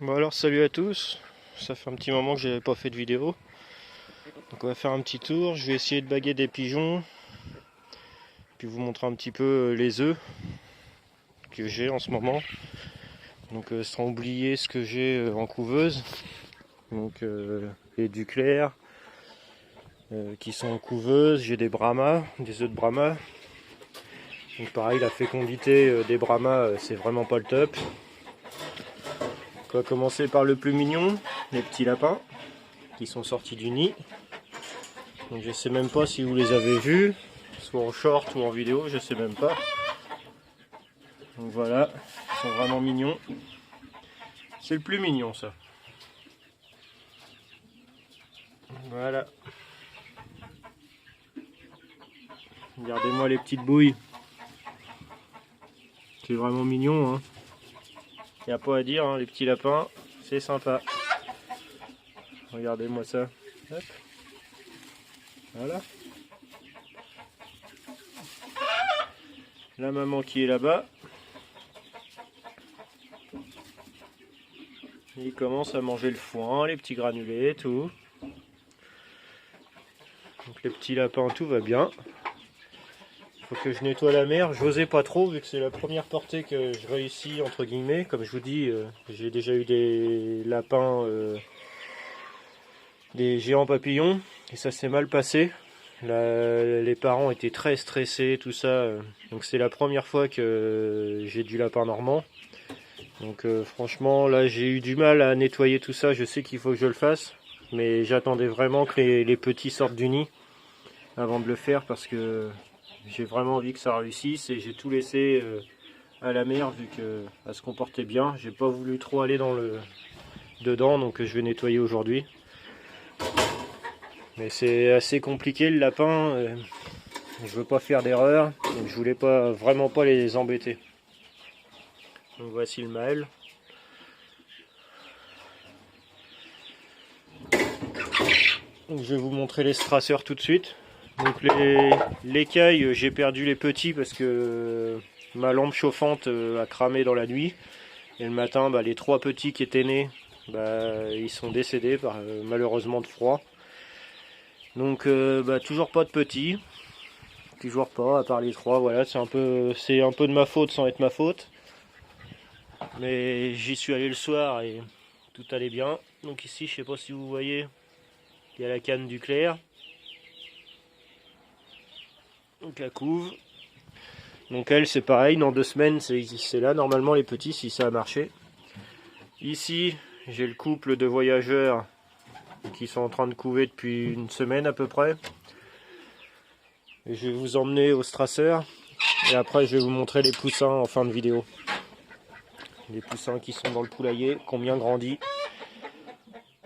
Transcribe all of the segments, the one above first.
Bon alors salut à tous, ça fait un petit moment que j'avais pas fait de vidéo, donc on va faire un petit tour. Je vais essayer de baguer des pigeons, puis vous montrer un petit peu les œufs que j'ai en ce moment. Donc sans oublier ce que j'ai en couveuse, donc les Duclair qui sont en couveuse. J'ai des Brahma, des œufs de Brahma. Donc pareil, la fécondité des Brahma c'est vraiment pas le top. On va commencer par le plus mignon, les petits lapins qui sont sortis du nid. Donc je sais même pas si vous les avez vus, soit en short ou en vidéo, je sais même pas. Donc voilà, ils sont vraiment mignons. C'est le plus mignon ça. Voilà. Regardez-moi les petites bouilles. C'est vraiment mignon, hein. Y a pas à dire, hein, les petits lapins, c'est sympa. Regardez-moi ça. Hop. Voilà. La maman qui est là-bas. Il commence à manger le foin, les petits granulés, tout. Donc les petits lapins, tout va bien. Faut que je nettoie la mer. J'osais pas trop vu que c'est la première portée que je réussis entre guillemets. Comme je vous dis, j'ai déjà eu des lapins, des géants papillons, et ça s'est mal passé. Les parents étaient très stressés, tout ça. Donc c'est la première fois que j'ai du lapin normand. Donc franchement, là j'ai eu du mal à nettoyer tout ça. Je sais qu'il faut que je le fasse, mais j'attendais vraiment que les petits sortent du nid avant de le faire parce que j'ai vraiment envie que ça réussisse et j'ai tout laissé à la mer vu qu'elle se comportait bien. J'ai pas voulu trop aller dedans, donc je vais nettoyer aujourd'hui. Mais c'est assez compliqué le lapin, je veux pas faire d'erreur, donc je voulais vraiment pas les embêter. Donc voici le mâle. Donc je vais vous montrer les straceurs tout de suite. Donc l'écaille, j'ai perdu les petits parce que ma lampe chauffante a cramé dans la nuit. Et le matin, les trois petits qui étaient nés, ils sont décédés malheureusement de froid. Donc toujours pas de petits. Toujours pas, à part les trois. Voilà, c'est un peu de ma faute sans être ma faute. Mais j'y suis allé le soir et tout allait bien. Donc ici, je sais pas si vous voyez, il y a la canne Duclair. Donc la couve. Donc elle c'est pareil, dans 2 semaines c'est là normalement les petits si ça a marché. Ici j'ai le couple de voyageurs qui sont en train de couver depuis 1 semaine à peu près. Et je vais vous emmener au straceur et après je vais vous montrer les poussins en fin de vidéo. Les poussins qui sont dans le poulailler, qui ont bien grandi.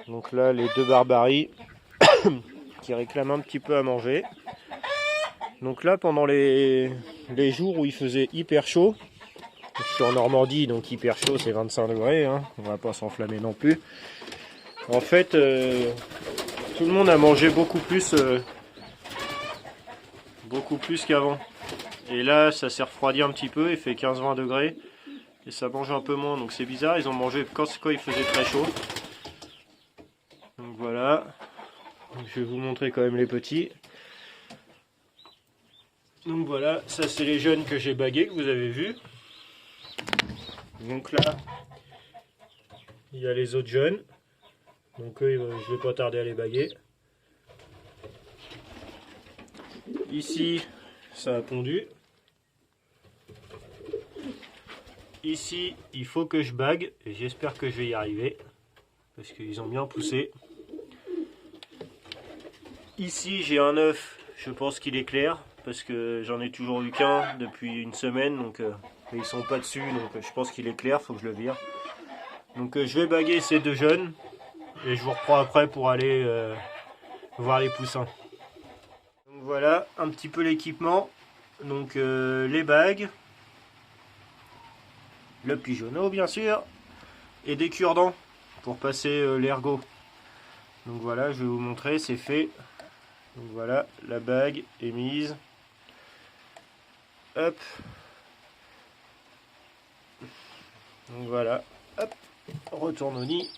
Donc là les 2 barbaries qui réclament un petit peu à manger. Donc là pendant les jours où il faisait hyper chaud, je suis en Normandie donc hyper chaud c'est 25 degrés, hein, on va pas s'enflammer non plus. En fait tout le monde a mangé beaucoup plus qu'avant. Et là ça s'est refroidi un petit peu, il fait 15-20 degrés et ça mange un peu moins, donc c'est bizarre, ils ont mangé quand il faisait très chaud. Donc voilà, donc, je vais vous montrer quand même les petits. Donc voilà, ça c'est les jeunes que j'ai bagués, que vous avez vus. Donc là, il y a les autres jeunes. Donc eux, je vais pas tarder à les baguer. Ici, ça a pondu. Ici, il faut que je bague. Et j'espère que je vais y arriver. Parce qu'ils ont bien poussé. Ici, j'ai un œuf. Je pense qu'il est clair. Parce que j'en ai toujours eu qu'un depuis 1 semaine. Donc, mais ils sont pas dessus. Donc je pense qu'il est clair. Faut que je le vire. Donc je vais baguer ces 2 jeunes. Et je vous reprends après pour aller voir les poussins. Donc voilà un petit peu l'équipement. Donc les bagues, le pigeonneau bien sûr, et des cure-dents pour passer l'ergot. Donc voilà, je vais vous montrer, c'est fait. Donc voilà, la bague est mise. Hop. Donc voilà, hop. retourne au nid.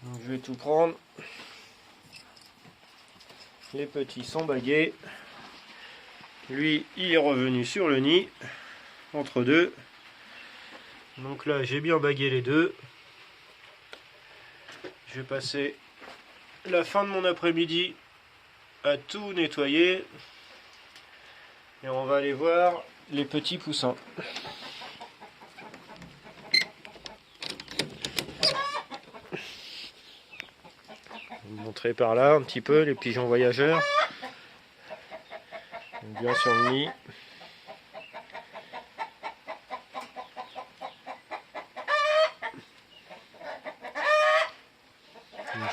Donc je vais tout prendre. Les petits sont bagués. Lui, il est revenu sur le nid, entre deux. Donc là, j'ai bien bagué les deux. Je vais passer la fin de mon après-midi à tout nettoyer. Et on va aller voir les petits poussins. Je vais vous montrer par là un petit peu les pigeons voyageurs. Donc bien sur le nid.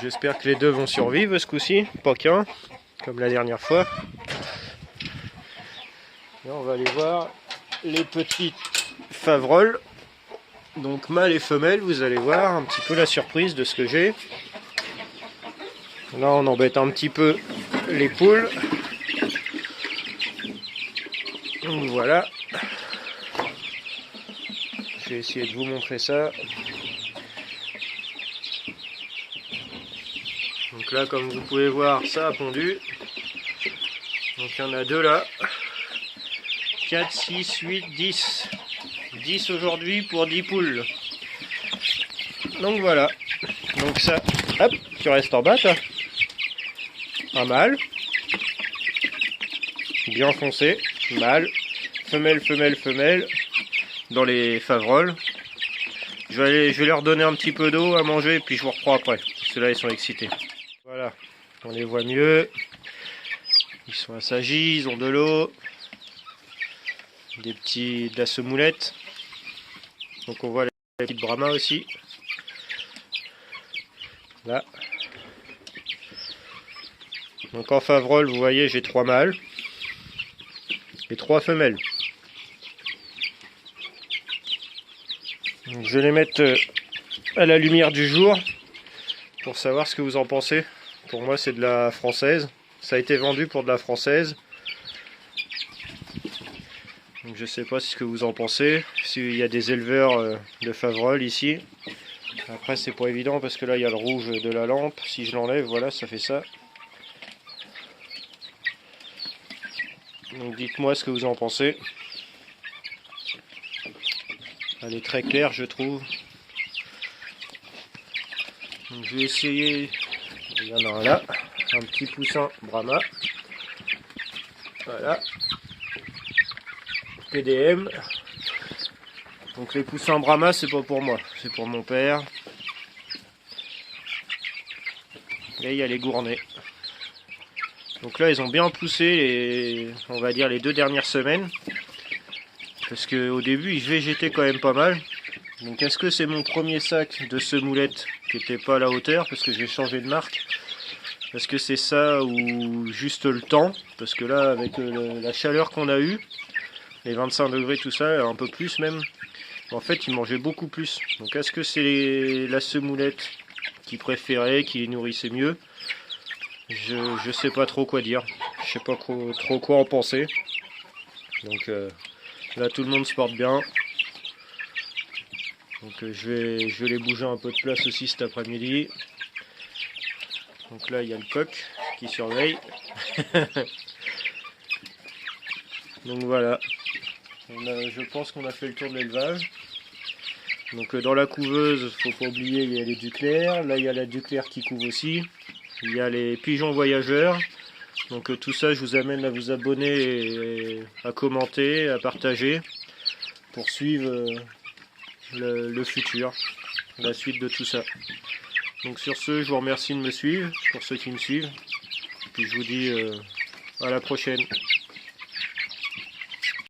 J'espère que les deux vont survivre ce coup-ci, pas qu'un, comme la dernière fois. Et on va aller voir les petites favroles. Donc mâle et femelle, vous allez voir un petit peu la surprise de ce que j'ai. Là on embête un petit peu les poules. Donc voilà. Je vais essayer de vous montrer ça. Donc là, comme vous pouvez voir, ça a pondu. Donc il y en a deux là. 4, 6, 8, 10. 10 aujourd'hui pour 10 poules. Donc voilà. Donc ça, hop, tu restes en bas toi. Un mâle. Bien foncé. Mâle. Femelle, femelle, femelle. Dans les favroles. Je vais leur donner un petit peu d'eau à manger et puis je vous reprends après. Parce que là ils sont excités. Voilà, on les voit mieux. Ils sont assagis, ils ont de l'eau. De la semoulette. Donc on voit les petites brahmas aussi. Là. Donc en favrole, vous voyez, j'ai 3 mâles. Et 3 femelles. Donc je vais les mettre à la lumière du jour. Pour savoir ce que vous en pensez. Pour moi c'est de la française. Ça a été vendu pour de la française. Donc je sais pas ce que vous en pensez. S'il y a des éleveurs de favreul ici. Après c'est pas évident parce que là il y a le rouge de la lampe. Si je l'enlève, voilà, ça fait ça. Donc dites-moi ce que vous en pensez. Elle est très claire je trouve. Donc je vais essayer. Il y en a un là, un petit poussin Brahma. Voilà. PDM. Donc les poussins Brahma, c'est pas pour moi, c'est pour mon père. Et il y a les gournets. Donc là, ils ont bien poussé, on va dire les 2 dernières semaines. Parce qu'au début, ils végétaient quand même pas mal. Donc est-ce que c'est mon premier sac de semoulette qui n'était pas à la hauteur parce que j'ai changé de marque? Est-ce que c'est ça ou juste le temps? Parce que là avec la chaleur qu'on a eue, les 25 degrés tout ça, un peu plus même, en fait ils mangeaient beaucoup plus. Donc est-ce que c'est la semoulette qu'ils préféraient, qui les nourrissait mieux? Je sais pas trop quoi dire. Je sais pas trop quoi en penser. Donc là tout le monde se porte bien. Donc je vais les bouger un peu de place aussi cet après-midi. Donc là il y a le coq qui surveille. Donc voilà. Je pense qu'on a fait le tour de l'élevage. Donc dans la couveuse, faut pas oublier, il y a les duclaires. Là il y a la duclaire qui couve aussi. Il y a les pigeons voyageurs. Donc tout ça je vous amène à vous abonner et à commenter, à partager pour suivre le futur, la suite de tout ça. Donc sur ce, je vous remercie de me suivre, pour ceux qui me suivent. Puis je vous dis à la prochaine.